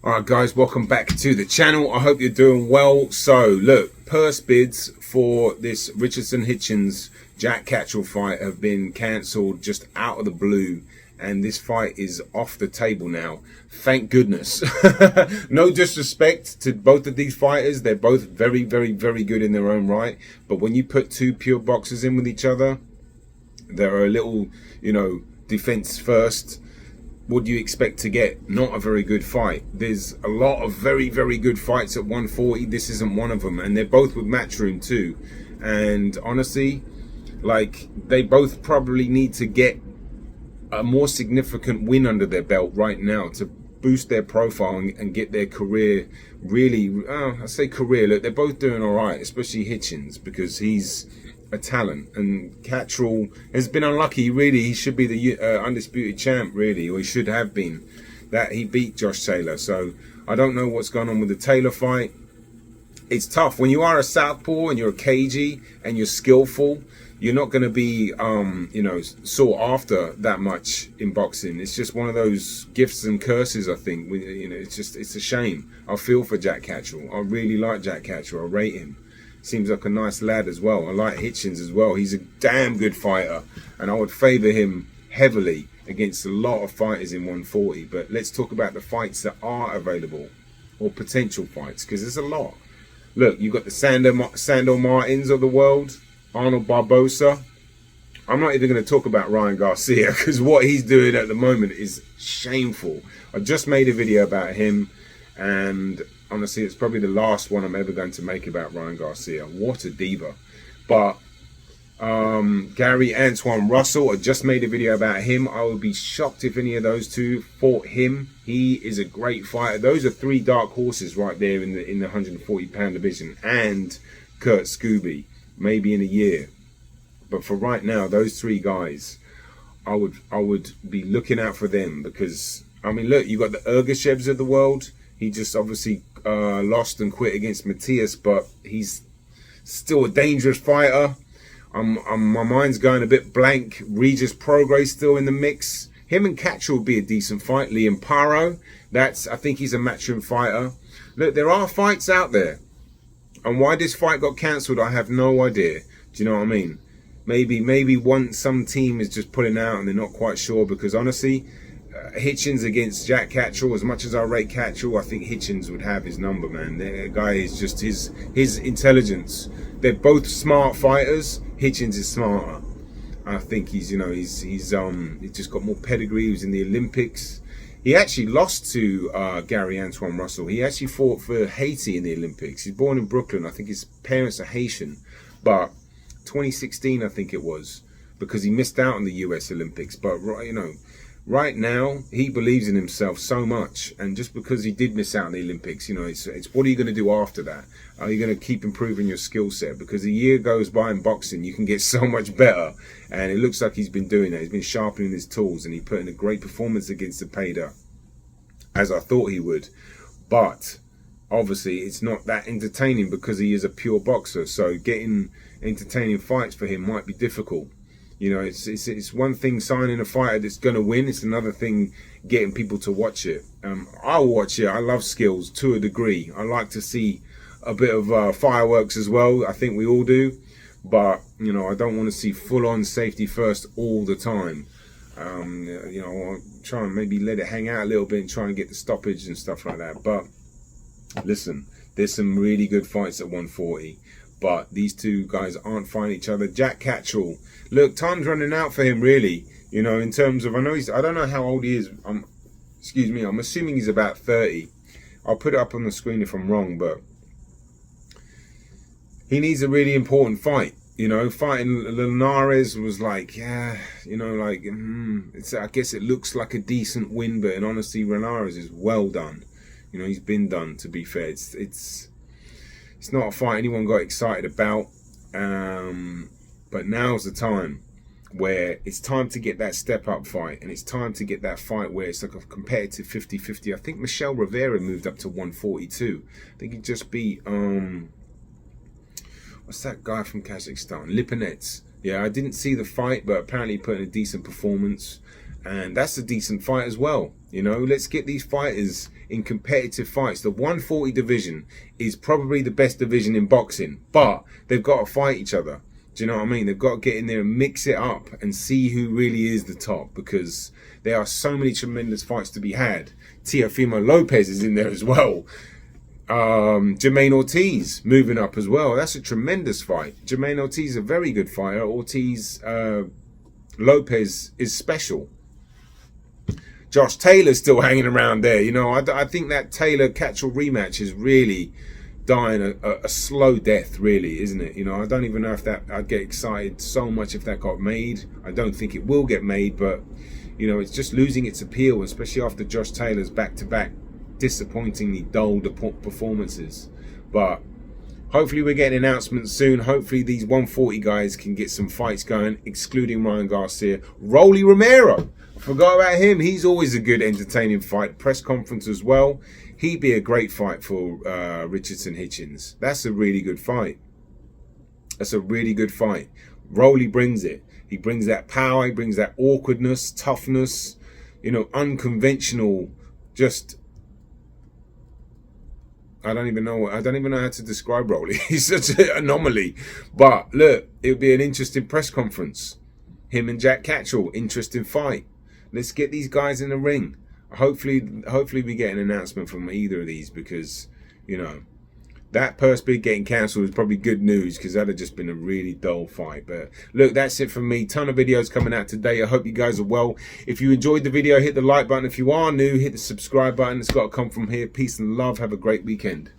Alright guys, welcome back to the channel. I hope you're doing well. So look, purse bids for this Richardson Hitchens Jack Catterall fight have been cancelled just out of the blue, and this fight is off the table now. Thank goodness. No disrespect to both of these fighters, they're both very good in their own right, but when you put two pure boxers in with each other, they're a little, defense first. What do you expect to get? Not a very good fight. There's a lot of very good fights at 140. This isn't one of them, and they're both with Matchroom too. And honestly, like, they both probably need to get a more significant win under their belt right now to boost their profile and get their career really, I say career, look, they're both doing all right, especially Hitchens, because he's a talent, and Catterall has been unlucky. Really, he should be the undisputed champ, really, or he should have been. That he beat Josh Taylor. So I don't know what's going on with the Taylor fight. It's tough when you are a southpaw and you're a cagey and you're skillful. You're not going to be, sought after that much in boxing. It's just one of those gifts and curses, I think. It's a shame. I feel for Jack Catterall. I really like Jack Catterall. I rate him. Seems like a nice lad as well. I like Hitchens as well. He's a damn good fighter, and I would favour him heavily against a lot of fighters in 140. But let's talk about the fights that are available, or potential fights, because there's a lot. Look, you've got the Sandor Martins of the world, Arnold Barboza. I'm not even going to talk about Ryan Garcia, because what he's doing at the moment is shameful. I just made a video about him, and honestly, it's probably the last one I'm ever going to make about Ryan Garcia. What a diva. But Gary Antoine Russell, I just made a video about him. I would be shocked if any of those two fought him. He is a great fighter. Those are three dark horses right there in the 140-pound division. And Kurt Scooby, maybe in a year. But for right now, those three guys, I would be looking out for them, because, I mean, look, you got the Ergashevs of the world. He just obviously lost and quit against Matthias, but he's still a dangerous fighter. My mind's going a bit blank. Regis Prograis still in the mix. Him and Catterall would be a decent fight. Liam Paro, I think he's a matchroom fighter. Look, there are fights out there. And why this fight got cancelled, I have no idea. Do you know what I mean? Maybe some team is just pulling out and they're not quite sure, because honestly, Hitchens against Jack Catterall, as much as I rate Catterall, I think Hitchens would have his number, man. The guy is just his intelligence. They're both smart fighters. Hitchens is smarter. I think he's just got more pedigree. He was in the Olympics. He actually lost to Gary Antoine Russell. He actually fought for Haiti in the Olympics. He's born in Brooklyn. I think his parents are Haitian, but 2016 I think it was, because he missed out on the US Olympics. But right now, he believes in himself so much, and just because he did miss out on the Olympics, it's what are you going to do after that? Are you going to keep improving your skill set? Because a year goes by in boxing, you can get so much better, and it looks like he's been doing that. He's been sharpening his tools, and he put in a great performance against Zepeda, as I thought he would. But obviously, it's not that entertaining because he is a pure boxer, so getting entertaining fights for him might be difficult. It's one thing signing a fighter that's going to win. It's another thing getting people to watch it. I'll watch it. I love skills to a degree. I like to see a bit of fireworks as well. I think we all do. But, I don't want to see full-on safety first all the time. I'll try and maybe let it hang out a little bit and try and get the stoppage and stuff like that. But listen, there's some really good fights at 140. But these two guys aren't fighting each other. Jack Catterall, look, time's running out for him, really. In terms of, I don't know how old he is. I'm assuming he's about 30. I'll put it up on the screen if I'm wrong, but he needs a really important fight. Fighting Linares was like, I guess it looks like a decent win, but in honesty, Linares is well done. He's been done, to be fair. It's not a fight anyone got excited about, but now's the time where it's time to get that step-up fight, and it's time to get that fight where it's like a competitive 50-50. I think Michel Rivera moved up to 142. I think he just beat, what's that guy from Kazakhstan? Lipinets. Yeah, I didn't see the fight, but apparently he put in a decent performance. And that's a decent fight as well. You know, let's get these fighters in competitive fights. The 140 division is probably the best division in boxing, but they've got to fight each other. Do you know what I mean? They've got to get in there and mix it up and see who really is the top, because there are so many tremendous fights to be had. Teofimo Lopez is in there as well. Jermaine Ortiz moving up as well. That's a tremendous fight. Jermaine Ortiz is a very good fighter. Lopez is special. Josh Taylor's still hanging around there. You know, I think that Taylor-Catchell rematch is really dying a slow death, really, isn't it? You know, I don't even know if that, I'd get excited so much if that got made. I don't think it will get made, but, you know, it's just losing its appeal, especially after Josh Taylor's back-to-back disappointingly dull performances. But hopefully we're getting announcements soon. Hopefully these 140 guys can get some fights going, excluding Ryan Garcia. Rolly Romero, forgot about him. He's always a good, entertaining fight. Press conference as well. He'd be a great fight for Richardson Hitchens. That's a really good fight. That's a really good fight. Rolly brings it. He brings that power. He brings that awkwardness, toughness, you know, unconventional, just... I don't even know how to describe Rolly. He's such an anomaly. But look, it would be an interesting press conference. Him and Jack Catchell, interesting fight. Let's get these guys in the ring. Hopefully we get an announcement from either of these, because, you know, that purse bid getting cancelled is probably good news, because that had just been a really dull fight. But look, that's it from me. Ton of videos coming out today. I hope you guys are well. If you enjoyed the video, hit the like button. If you are new, hit the subscribe button. It's got to come from here. Peace and love. Have a great weekend.